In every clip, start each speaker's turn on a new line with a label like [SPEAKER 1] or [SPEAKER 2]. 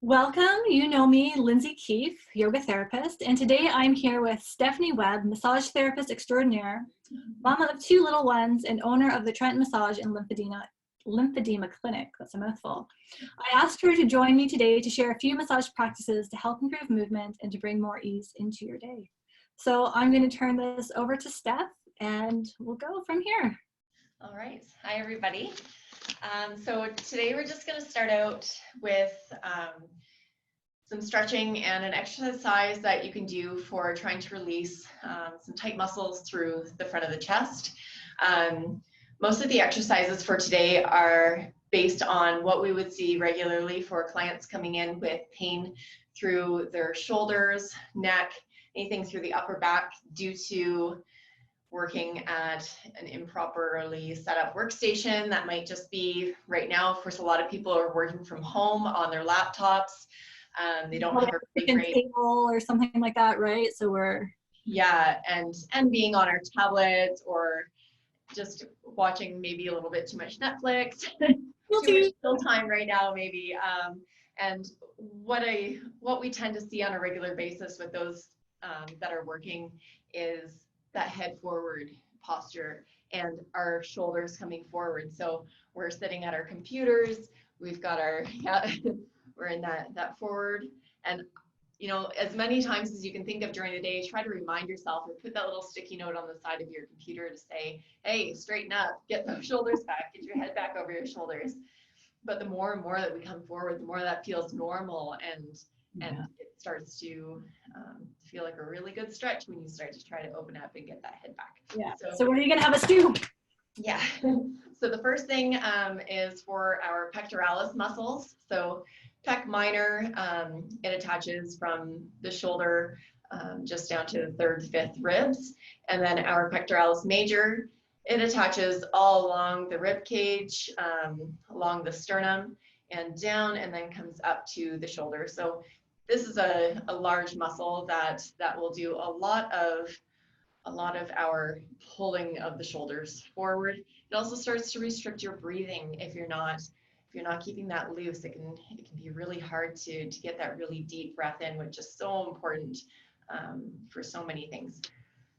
[SPEAKER 1] Welcome, you know me, Lindsay Keefe, yoga therapist, and today I'm here with Stephanie Webb, massage therapist extraordinaire, mama of 2 little ones, and owner of the Trenton Massage and Lymphedema Clinic. That's a mouthful. I asked her to join me today to share a few massage practices to help improve movement and to bring more ease into your day. So I'm going to turn this over to Steph, and we'll go from here.
[SPEAKER 2] All right. Hi, everybody. So today we're just going to start out with some stretching and an exercise that you can do for trying to release some tight muscles through the front of the chest. Most of the exercises for today are based on what we would see regularly for clients coming in with pain through their shoulders, neck, anything through the upper back due to working at an improperly set up workstation. That might just be right now. Of course, a lot of people are working from home on their laptops. They don't have a really great
[SPEAKER 1] table or something like that, right? So we're
[SPEAKER 2] and being on our tablets or just watching maybe a little bit too much Netflix, too much still time right now maybe. And what we tend to see on a regular basis with those that are working is that head forward posture and our shoulders coming forward. So we're sitting at our computers, we've got our, we're in that forward. And, you know, as many times as you can think of during the day, try to remind yourself or put that little sticky note on the side of your computer to say, hey, straighten up, get those shoulders back, get your head back over your shoulders. But the more and more that we come forward, the more that feels normal and it starts to feel like a really good stretch when you start to try to open up and get that head back.
[SPEAKER 1] Yeah. So when are you gonna have a stew?
[SPEAKER 2] Yeah. So the first thing is for our pectoralis muscles. So pec minor, it attaches from the shoulder just down to the 3rd, 5th ribs, and then our pectoralis major, it attaches all along the rib cage, along the sternum, and down, and then comes up to the shoulder. So this is a large muscle that will do a lot of our pulling of the shoulders forward. It also starts to restrict your breathing if you're not keeping that loose. It can be really hard to get that really deep breath in, which is so important for so many things.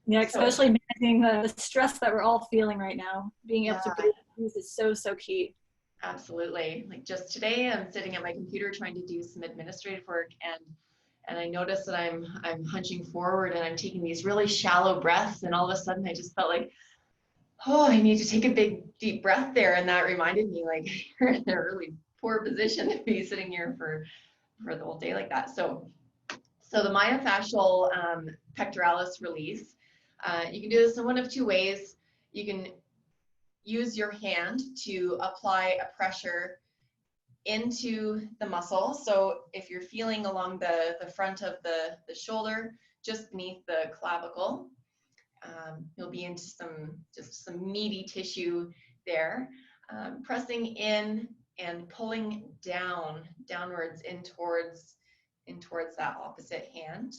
[SPEAKER 1] Yeah, especially managing the stress that we're all feeling right now. Being able to breathe is so key.
[SPEAKER 2] Absolutely. Like just today, I'm sitting at my computer trying to do some administrative work, and I noticed that I'm hunching forward and I'm taking these really shallow breaths, and all of a sudden I just felt like, oh, I need to take a big deep breath there, and that reminded me like you're in a really poor position to be sitting here for the whole day like that. So the myofascial pectoralis release, you can do this in one of 2 ways. You can use your hand to apply a pressure into the muscle. So if you're feeling along the front of the shoulder, just beneath the clavicle, you'll be into some meaty tissue there, pressing in and pulling downwards in towards that opposite hand.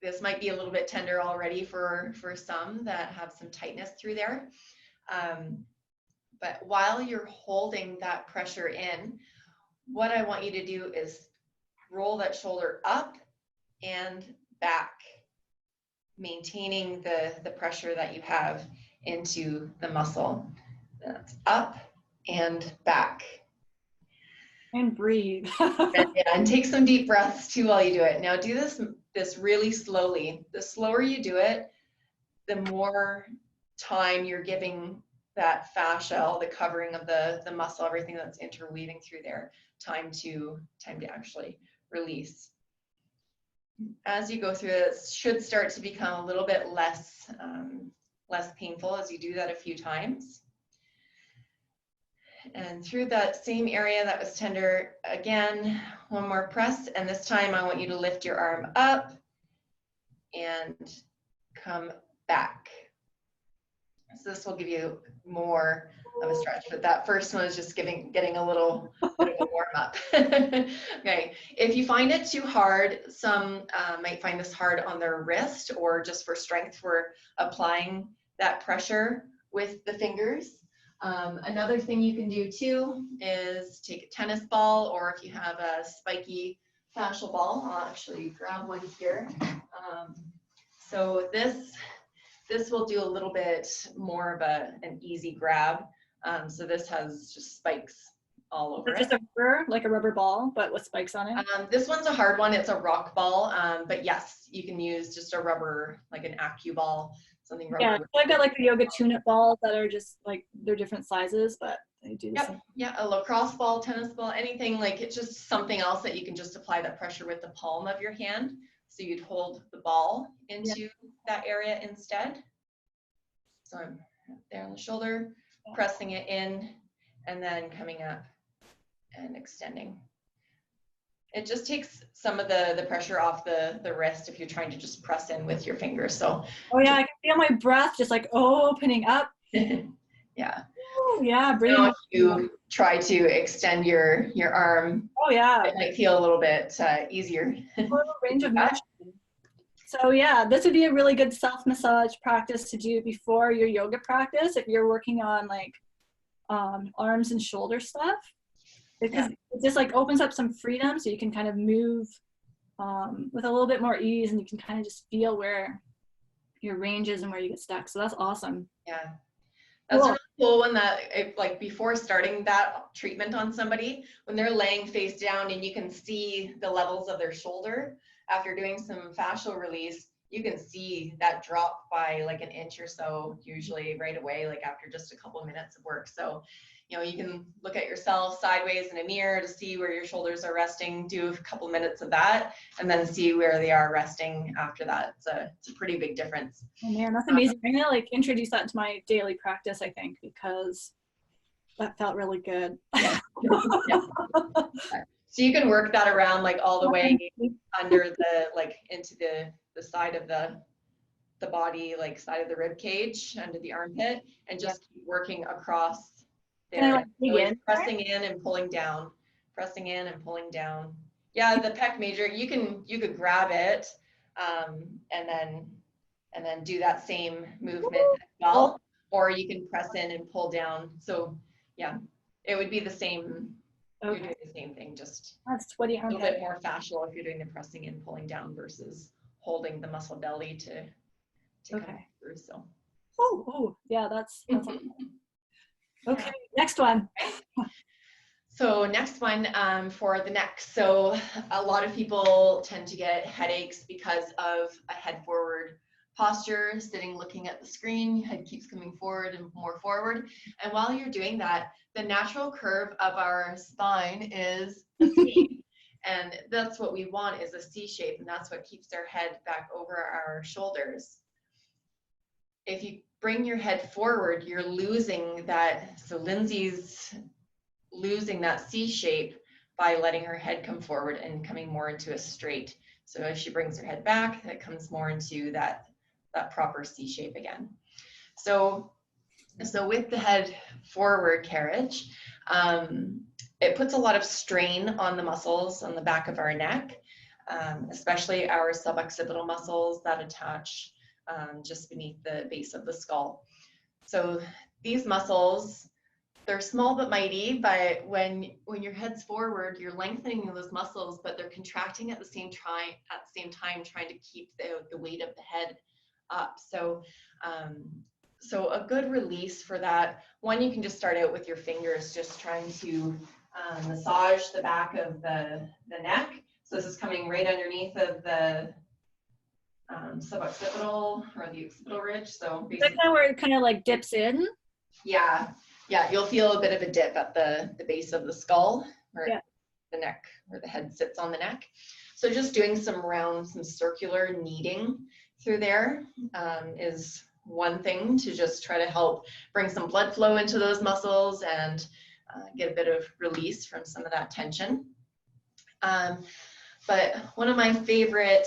[SPEAKER 2] This might be a little bit tender already for some that have some tightness through there. But while you're holding that pressure in, what I want you to do is roll that shoulder up and back, maintaining the pressure that you have into the muscle. That's up and back.
[SPEAKER 1] And breathe.
[SPEAKER 2] and take some deep breaths too while you do it. Now do this really slowly. The slower you do it, the more time you're giving that fascia, the covering of the muscle, everything that's interweaving through there, time to actually release. As you go through it, it should start to become a little bit less painful as you do that a few times. And through that same area that was tender, again, one more press, and this time I want you to lift your arm up and come back. So this will give you more of a stretch, but that first one is just getting a little bit of a warm up. Okay, if you find it too hard, some might find this hard on their wrist or just for strength for applying that pressure with the fingers. Another thing you can do too is take a tennis ball, or if you have a spiky fascial ball, I'll actually grab one here. So this will do a little bit more of an easy grab. So this has just spikes all over
[SPEAKER 1] Just
[SPEAKER 2] it.
[SPEAKER 1] like a rubber ball, but with spikes on it?
[SPEAKER 2] This one's a hard one. It's a rock ball, but yes, you can use just a rubber, like an acu ball, something rubber.
[SPEAKER 1] Yeah, so I've got like the yoga tune-up balls that are just like, they're different sizes, but they do the same.
[SPEAKER 2] Yeah, a lacrosse ball, tennis ball, anything, like it's just something else that you can just apply that pressure with the palm of your hand. So you'd hold the ball into that area instead. So I'm there on the shoulder, pressing it in, and then coming up and extending. It just takes some of the pressure off the wrist if you're trying to just press in with your fingers. So
[SPEAKER 1] oh yeah, I can feel my breath just like opening up.
[SPEAKER 2] yeah.
[SPEAKER 1] Oh yeah, breathe.
[SPEAKER 2] Now if you try to extend your arm,
[SPEAKER 1] oh yeah,
[SPEAKER 2] it might feel a little bit easier.
[SPEAKER 1] range of motion. So yeah, this would be a really good self-massage practice to do before your yoga practice if you're working on like arms and shoulder stuff. Because it just like opens up some freedom, so you can kind of move with a little bit more ease, and you can kind of just feel where your range is and where you get stuck. So that's awesome.
[SPEAKER 2] Yeah, that's a really cool one. That like before starting that treatment on somebody, when they're laying face down and you can see the levels of their shoulder after doing some fascial release, you can see that drop by like an inch or so, usually right away, like after just a couple of minutes of work. So you know, you can look at yourself sideways in a mirror to see where your shoulders are resting, do a couple minutes of that, and then see where they are resting after that. It's a pretty big difference.
[SPEAKER 1] Oh man, that's amazing. I'm gonna like introduce that into my daily practice, I think, because that felt really good.
[SPEAKER 2] Yeah. So you can work that around like all the way under the, like into the side of the body, like side of the rib cage, under the armpit, and just keep working across there, pressing in and pulling down, pressing in and pulling down. Yeah, the pec major, you could grab it and then do that same movement as well, or you can press in and pull down. So yeah, it would be the same. You're doing the same thing, just
[SPEAKER 1] that's sweaty
[SPEAKER 2] a little bit more fascial if you're doing the pressing in, pulling down versus holding the muscle belly to come through. So
[SPEAKER 1] oh yeah, that's awesome. Okay, next one.
[SPEAKER 2] So next one for the neck. So a lot of people tend to get headaches because of a head forward posture, sitting looking at the screen, head keeps coming forward and more forward. And while you're doing that, the natural curve of our spine is a C. And that's what we want, is a C shape, and that's what keeps our head back over our shoulders. If you bring your head forward, you're losing that. So Lindsay's losing that C shape by letting her head come forward and coming more into a straight. So as she brings her head back, that comes more into that proper C shape again. So with the head forward carriage, it puts a lot of strain on the muscles on the back of our neck, especially our suboccipital muscles that attach just beneath the base of the skull. So these muscles, they're small but mighty, but when your head's forward, you're lengthening those muscles, but they're contracting at the same time trying to keep the weight of the head up. So a good release for that one, you can just start out with your fingers, just trying to massage the back of the neck. So this is coming right underneath of the suboccipital or the occipital ridge. So basically,
[SPEAKER 1] that's kind of where it kind of like dips in.
[SPEAKER 2] Yeah, you'll feel a bit of a dip at the base of the skull, where the neck, where the head sits on the neck. So just doing some circular kneading through there is one thing to just try to help bring some blood flow into those muscles and get a bit of release from some of that tension. But one of my favorite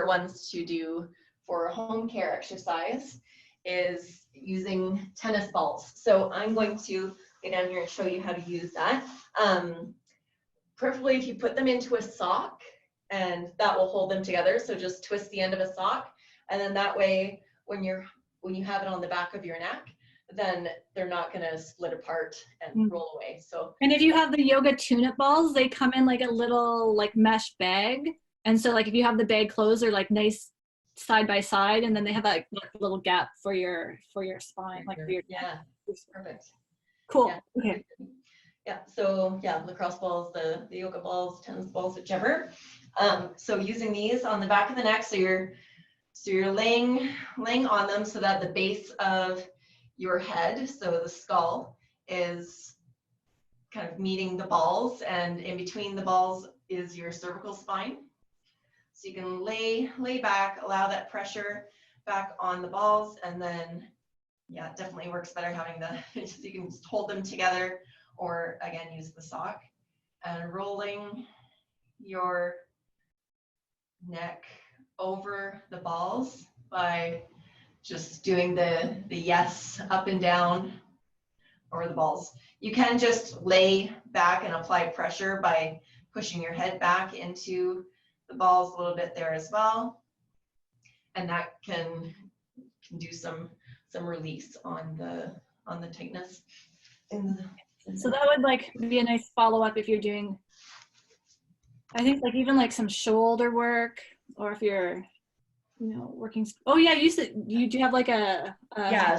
[SPEAKER 2] ones to do for a home care exercise is using tennis balls. So I'm going to go down here and show you how to use that. Preferably if you put them into a sock, and that will hold them together. So just twist the end of a sock, and then that way when you have it on the back of your neck, then they're not going to split apart and roll away. So,
[SPEAKER 1] and if you have the yoga tune-up balls, they come in like a little like mesh bag. And so like if you have the bag closed, they're like nice side by side, and then they have that like, little gap for your spine, like for your
[SPEAKER 2] perfect.
[SPEAKER 1] Cool.
[SPEAKER 2] Yeah.
[SPEAKER 1] Okay.
[SPEAKER 2] Yeah. So yeah, lacrosse balls, the yoga balls, tennis balls, whichever. So using these on the back of the neck, so you're laying on them so that the base of your head, so the skull, is kind of meeting the balls, and in between the balls is your cervical spine. So you can lay back, allow that pressure back on the balls, and then, yeah, it definitely works better having so you can just hold them together, or again, use the sock, and rolling your neck over the balls by just doing the yes up and down over the balls. You can just lay back and apply pressure by pushing your head back into the balls a little bit there as well, and that can do some release on the tightness.
[SPEAKER 1] So that would like be a nice follow-up if you're doing, I think like even like some shoulder work, or if you're, you know, working. Oh yeah, you do have like a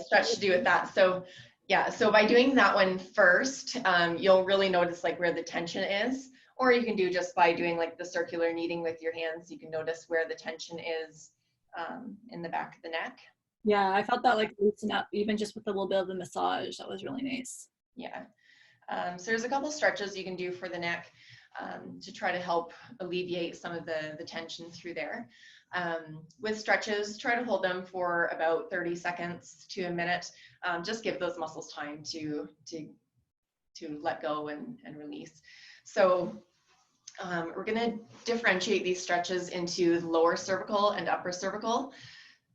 [SPEAKER 2] stretch to do with that. So yeah, so by doing that one first, you'll really notice like where the tension is, or you can do just by doing like the circular kneading with your hands. You can notice where the tension is in the back of the neck.
[SPEAKER 1] Yeah, I felt that like loosen up even just with a little bit of the massage. That was really nice.
[SPEAKER 2] Yeah. So there's a couple stretches you can do for the neck to try to help alleviate some of the tension through there. With stretches, try to hold them for about 30 seconds to a minute. Just give those muscles time to let go and release. So we're going to differentiate these stretches into lower cervical and upper cervical.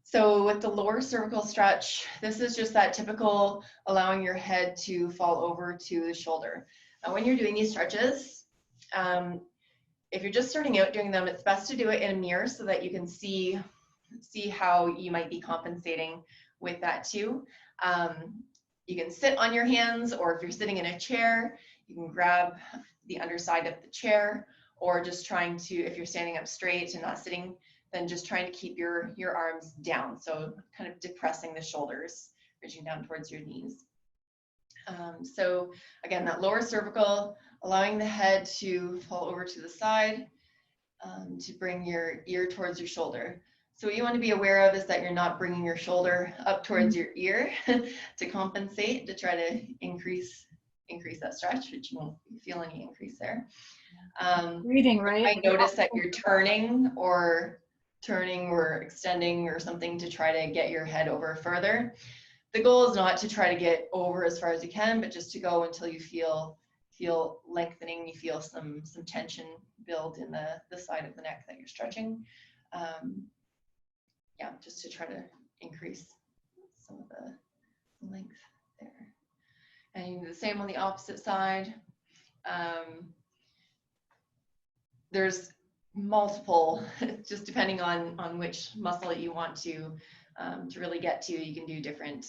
[SPEAKER 2] So with the lower cervical stretch, this is just that typical allowing your head to fall over to the shoulder. When you're doing these stretches, if you're just starting out doing them, it's best to do it in a mirror so that you can see how you might be compensating with that too. You can sit on your hands, or if you're sitting in a chair, you can grab the underside of the chair, or just trying to, if you're standing up straight and not sitting, then just trying to keep your arms down. So kind of depressing the shoulders, reaching down towards your knees. So again, that lower cervical, allowing the head to fall over to the side, to bring your ear towards your shoulder. So what you want to be aware of is that you're not bringing your shoulder up towards your ear to compensate, to try to increase that stretch, which you won't feel any increase there.
[SPEAKER 1] Breathing, right?
[SPEAKER 2] I notice that you're turning or extending or something to try to get your head over further. The goal is not to try to get over as far as you can, but just to go until you feel lengthening, you feel some tension build in the side of the neck that you're stretching. Yeah, just to try to increase some of the length there. And the same on the opposite side. There's multiple, just depending on which muscle you want to really get to. You can do different,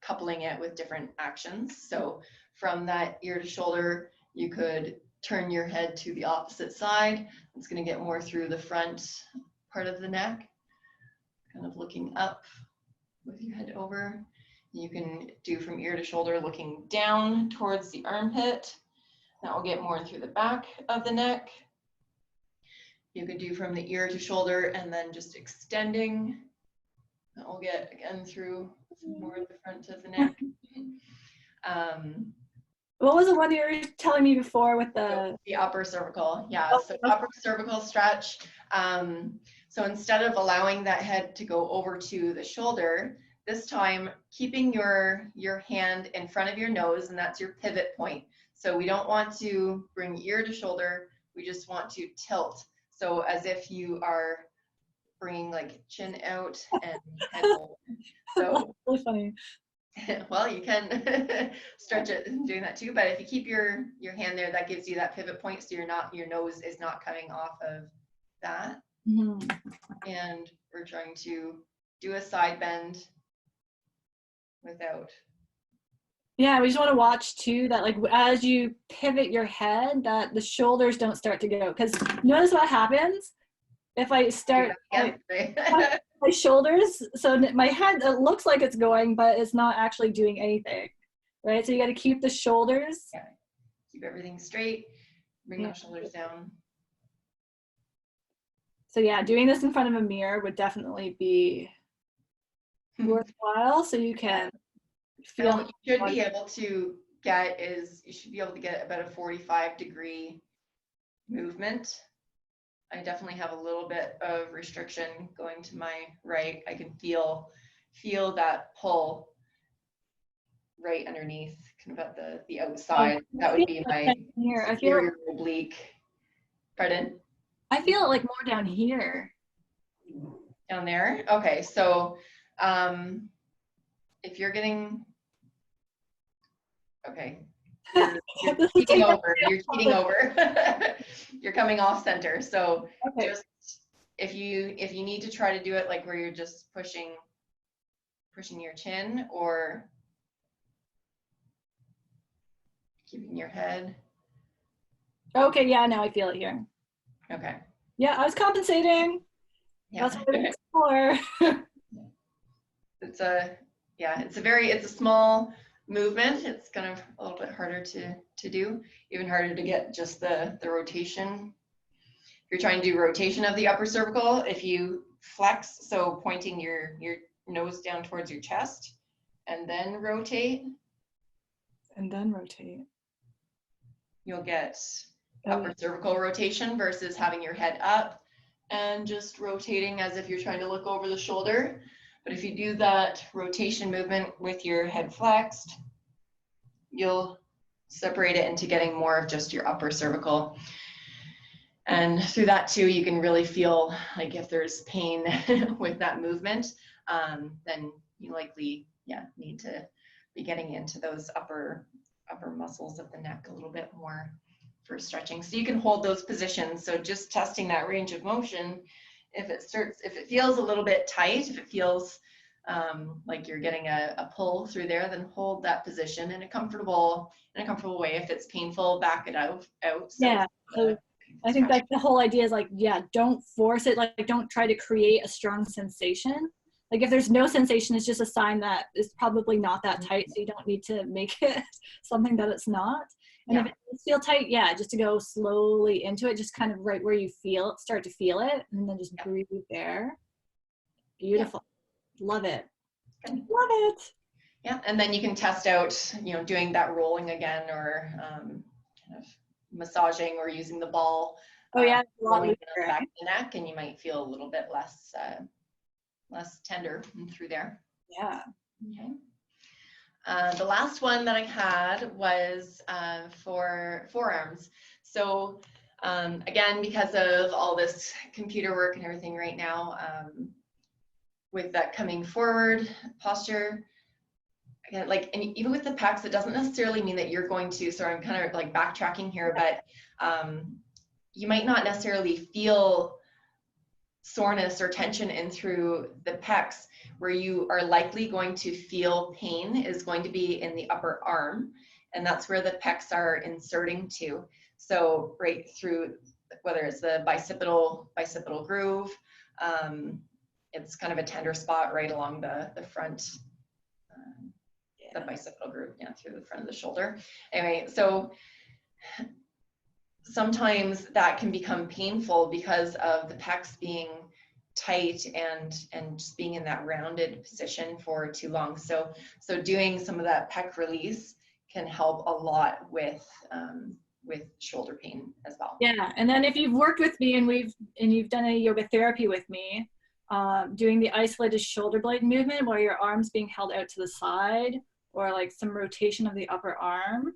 [SPEAKER 2] coupling it with different actions. So from that ear to shoulder, you could turn your head to the opposite side. It's going to get more through the front part of the neck, kind of looking up with your head over. You can do from ear to shoulder, looking down towards the armpit. That will get more through the back of the neck. You could do from the ear to shoulder and then just extending. That will get again through more of the front of the neck.
[SPEAKER 1] What was the one you were telling me before with the
[SPEAKER 2] upper cervical? Yeah, so upper cervical stretch. So instead of allowing that head to go over to the shoulder, this time keeping your hand in front of your nose, and that's your pivot point. So we don't want to bring ear to shoulder, we just want to tilt. So as if you are bringing like chin out and head over. So
[SPEAKER 1] really funny.
[SPEAKER 2] Well, you can stretch it doing that too, but if you keep your hand there, that gives you that pivot point, so your nose is not coming off of that. And we're trying to do a side bend without.
[SPEAKER 1] Yeah, we just want to watch too that like as you pivot your head that the shoulders don't start to go, because notice what happens if I start my shoulders, so my head, it looks like it's going, but it's not actually doing anything, right? So you got to keep the shoulders.
[SPEAKER 2] Yeah. Keep everything straight, bring those shoulders down.
[SPEAKER 1] So yeah, doing this in front of a mirror would definitely be worthwhile, so you can feel.
[SPEAKER 2] And what you should be able to get is, you should be able to get about a 45-degree movement. I definitely have a little bit of restriction going to my right. I can feel that pull right underneath, kind of at the outside. That would be my superior oblique. Pardon?
[SPEAKER 1] I feel it like more down here.
[SPEAKER 2] Down there? Okay, so if you're getting, okay, you're cheating over, you're coming off center. So okay. Just if you need to try to do it like where you're just pushing your chin or keeping your head.
[SPEAKER 1] Okay, yeah, now I feel it here.
[SPEAKER 2] Okay.
[SPEAKER 1] Yeah, I was compensating. Yeah. That's what it's for.
[SPEAKER 2] It's a small movement. It's kind of a little bit harder to do, even harder to get just the rotation. If you're trying to do rotation of the upper cervical, if you flex, so pointing your nose down towards your chest and then rotate. You'll get upper cervical rotation versus having your head up and just rotating as if you're trying to look over the shoulder. But if you do that rotation movement with your head flexed, you'll separate it into getting more of just your upper cervical. And through that too, you can really feel like if there's pain with that movement, then you likely, need to be getting into those upper muscles of the neck a little bit more for stretching. So you can hold those positions. So just testing that range of motion, if it feels a little bit tight, if it feels like you're getting a pull through there, then hold that position in a comfortable way. If it's painful, back it out. So
[SPEAKER 1] yeah. So I think that the whole idea is like, don't force it. Like, don't try to create a strong sensation. Like if there's no sensation, it's just a sign that it's probably not that tight. So you don't need to make it something that it's not. And if it does feel tight, just to go slowly into it, just kind of right where you feel it, start to feel it, and then just breathe there. Beautiful. Love it.
[SPEAKER 2] Okay.
[SPEAKER 1] Love it.
[SPEAKER 2] Yeah, and then you can test out, doing that rolling again, or kind of massaging or using the ball. Rolling in the back of the neck, and you might feel a little bit less tender through there.
[SPEAKER 1] Yeah.
[SPEAKER 2] Okay. The last one that I had was for forearms. So again, because of all this computer work and everything right now, with that coming forward posture, again, and even with the pecs, it doesn't necessarily mean that you're going to, so I'm kind of like backtracking here, but you might not necessarily feel soreness or tension in through the pecs. Where you are likely going to feel pain is going to be in the upper arm, and that's where the pecs are inserting to. So right through, whether it's the bicipital groove, it's kind of a tender spot right along the front, the bicipital groove, through the front of the shoulder. Anyway, so sometimes that can become painful because of the pecs being tight and just being in that rounded position for too long. So doing some of that pec release can help a lot with shoulder pain as well.
[SPEAKER 1] Yeah, and then if you've worked with me and you've done a yoga therapy with me, doing the isolated shoulder blade movement where your arm's being held out to the side, or like some rotation of the upper arm,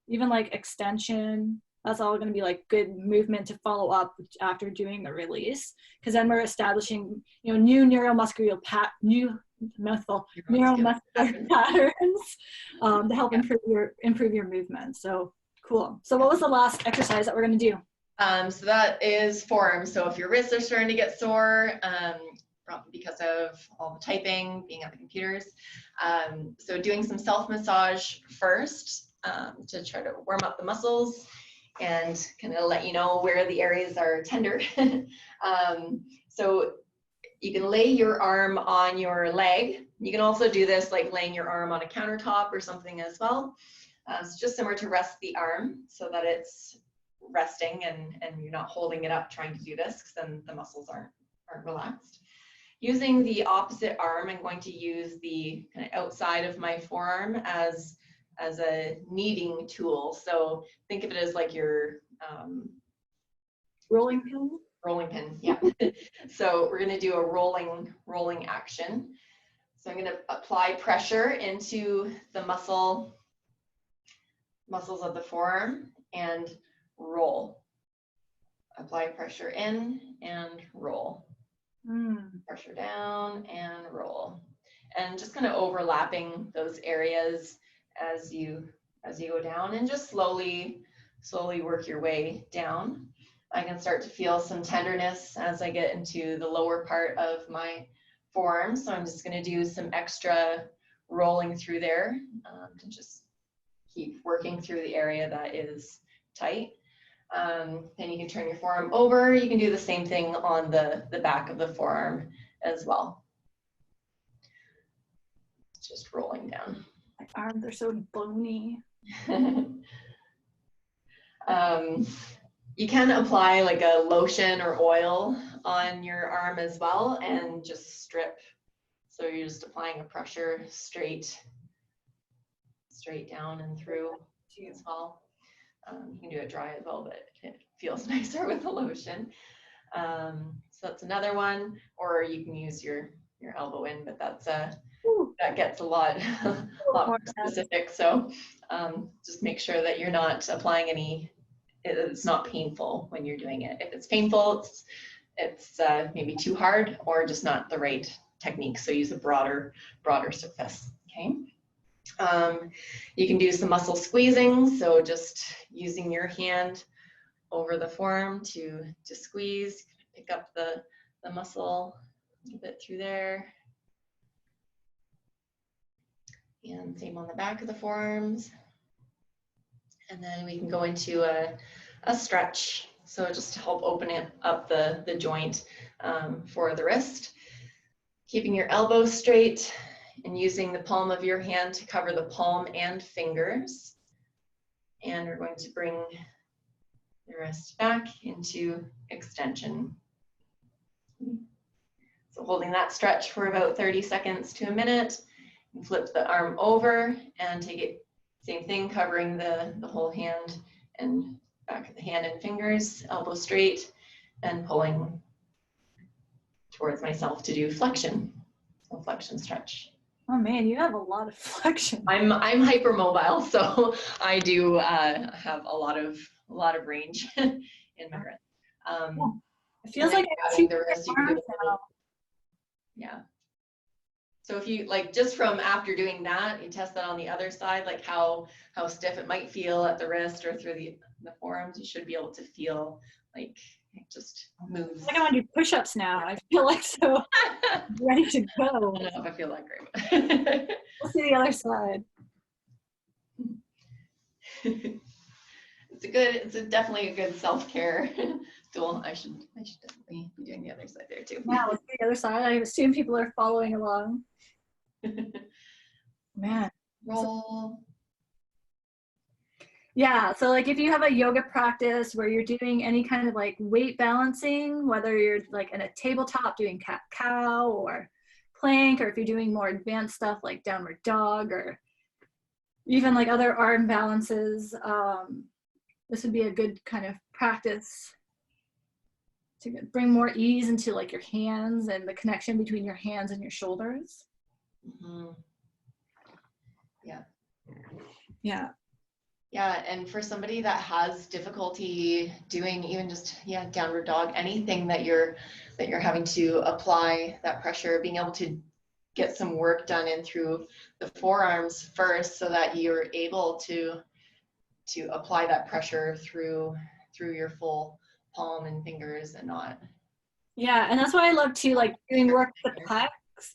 [SPEAKER 1] even like extension. That's all going to be like good movement to follow up after doing the release, because then we're establishing, new neuromuscular patterns to help improve your movement. So cool. So what was the last exercise that we're going to do?
[SPEAKER 2] So that is forearms. So if your wrists are starting to get sore, because of all the typing, being at the computers. So doing some self-massage first to try to warm up the muscles and kind of let you know where the areas are tender. So you can lay your arm on your leg. You can also do this like laying your arm on a countertop or something as well. It's just similar to rest the arm so that it's resting and you're not holding it up trying to do this, because then the muscles aren't relaxed. Using the opposite arm, I'm going to use the kind of outside of my forearm as a kneading tool. So think of it as like your
[SPEAKER 1] Rolling pin?
[SPEAKER 2] Rolling pin, yeah. So we're going to do a rolling action. So I'm going to apply pressure into the muscles of the forearm and roll. Apply pressure in and roll. Pressure down and roll. And just kind of overlapping those areas as you go down, and just slowly work your way down. I can start to feel some tenderness as I get into the lower part of my forearm. So I'm just going to do some extra rolling through there to just keep working through the area that is tight. Then you can turn your forearm over. You can do the same thing on the back of the forearm as well. Just rolling down.
[SPEAKER 1] My arms are so bony.
[SPEAKER 2] You can apply like a lotion or oil on your arm as well and just strip. So you're just applying a pressure straight down and through as well. You can do it dry as well, but it feels nicer with the lotion. So that's another one, or you can use your elbow in, but that gets a lot more specific. So just make sure that you're not applying it's not painful when you're doing it. If it's painful, it's maybe too hard or just not the right technique. So use a broader surface, okay? You can do some muscle squeezing. So just using your hand over the forearm to squeeze, pick up the muscle a little bit through there. And same on the back of the forearms. And then we can go into a stretch. So just to help open up the joint for the wrist. Keeping your elbows straight and using the palm of your hand to cover the palm and fingers. And we're going to bring the wrist back into extension. So holding that stretch for about 30 seconds to a minute. And flip the arm over and take it, same thing, covering the whole hand and back of the hand and fingers, elbow straight, and pulling towards myself to do flexion. So flexion stretch.
[SPEAKER 1] Oh man, you have a lot of flexion.
[SPEAKER 2] I'm hypermobile, so I do have a lot of range in my wrist.
[SPEAKER 1] It feels like I have
[SPEAKER 2] the wrist, you can do yeah. So if you like, just from after doing that, you test that on the other side, like how stiff it might feel at the wrist or through the forearms. You should be able to feel like it just moves.
[SPEAKER 1] I want to do push-ups now. I feel like so ready to go.
[SPEAKER 2] I don't know if I feel that great.
[SPEAKER 1] We'll see the other side.
[SPEAKER 2] It's definitely a good self-care tool. I should definitely be doing the other side there too.
[SPEAKER 1] Yeah, let's see the other side. I assume people are following along. Man.
[SPEAKER 2] Roll.
[SPEAKER 1] Yeah, so like if you have a yoga practice where you're doing any kind of like weight balancing, whether you're like in a tabletop doing cat-cow or plank, or if you're doing more advanced stuff like downward dog or even like other arm balances, this would be a good kind of practice to bring more ease into like your hands and the connection between your hands and your shoulders.
[SPEAKER 2] Mm-hmm. Yeah.
[SPEAKER 1] Yeah.
[SPEAKER 2] Yeah, and for somebody that has difficulty doing even just downward dog, anything that you're having to apply that pressure, being able to get some work done in through the forearms first, so that you're able to apply that pressure through your full palm and fingers, and not
[SPEAKER 1] Yeah, and that's why I love to like doing work with the pecs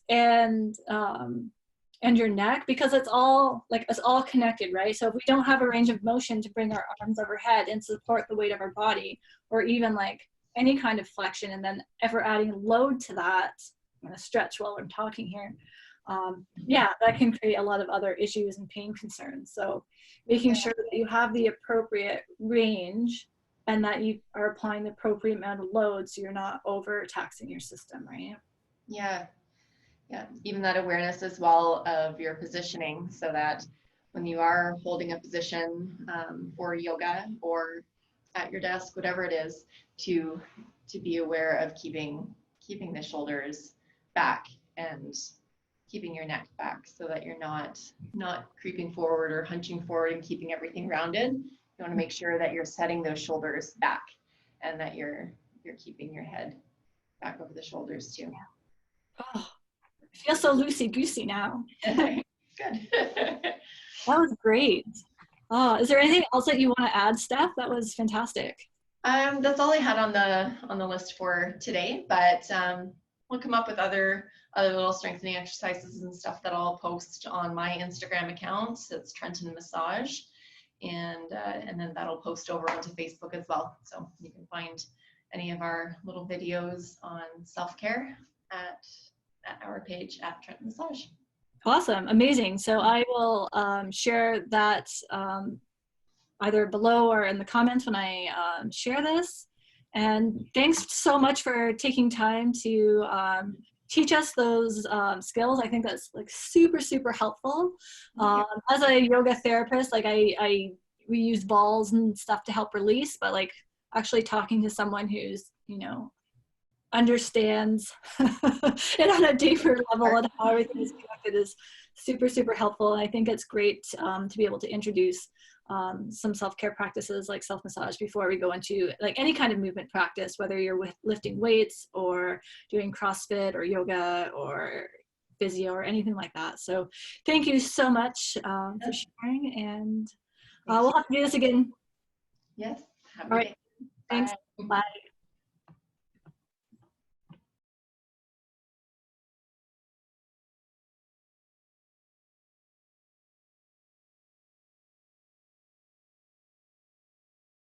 [SPEAKER 1] and your neck, because it's all connected, right? So if we don't have a range of motion to bring our arms overhead and support the weight of our body, or even like any kind of flexion, and then if we're adding load to that, I'm gonna stretch while I'm talking here. Yeah, that can create a lot of other issues and pain concerns. So making sure that you have the appropriate range and that you are applying the appropriate amount of load so you're not overtaxing your system, right?
[SPEAKER 2] Yeah. Yeah, even that awareness as well of your positioning, so that when you are holding a position for yoga or at your desk, whatever it is, to be aware of keeping the shoulders back and keeping your neck back, so that you're not creeping forward or hunching forward and keeping everything rounded. You want to make sure that you're setting those shoulders back and that you're keeping your head back over the shoulders too.
[SPEAKER 1] Oh, I feel so loosey-goosey now.
[SPEAKER 2] Good.
[SPEAKER 1] That was great. Oh, is there anything else that you want to add, Steph? That was fantastic.
[SPEAKER 2] That's all I had on the list for today, but we'll come up with other little strengthening exercises and stuff that I'll post on my Instagram account. It's Trenton Massage, and then that'll post over onto Facebook as well. So you can find any of our little videos on self-care at our page at Trenton Massage.
[SPEAKER 1] Awesome, amazing. So I will share that either below or in the comments when I share this. And thanks so much for taking time to teach us those skills. I think that's like super, super helpful. As a yoga therapist, like we use balls and stuff to help release, but like actually talking to someone who's, you know, understands it on a deeper level and how everything is connected is super, super helpful. And I think it's great to be able to introduce some self-care practices like self-massage before we go into like any kind of movement practice, whether you're lifting weights or doing CrossFit or yoga or physio or anything like that. So thank you so much for sharing, and we'll have to do this again.
[SPEAKER 2] Yes. Have a
[SPEAKER 1] All right.
[SPEAKER 2] good day.
[SPEAKER 1] Thanks.
[SPEAKER 2] Bye.
[SPEAKER 1] Bye.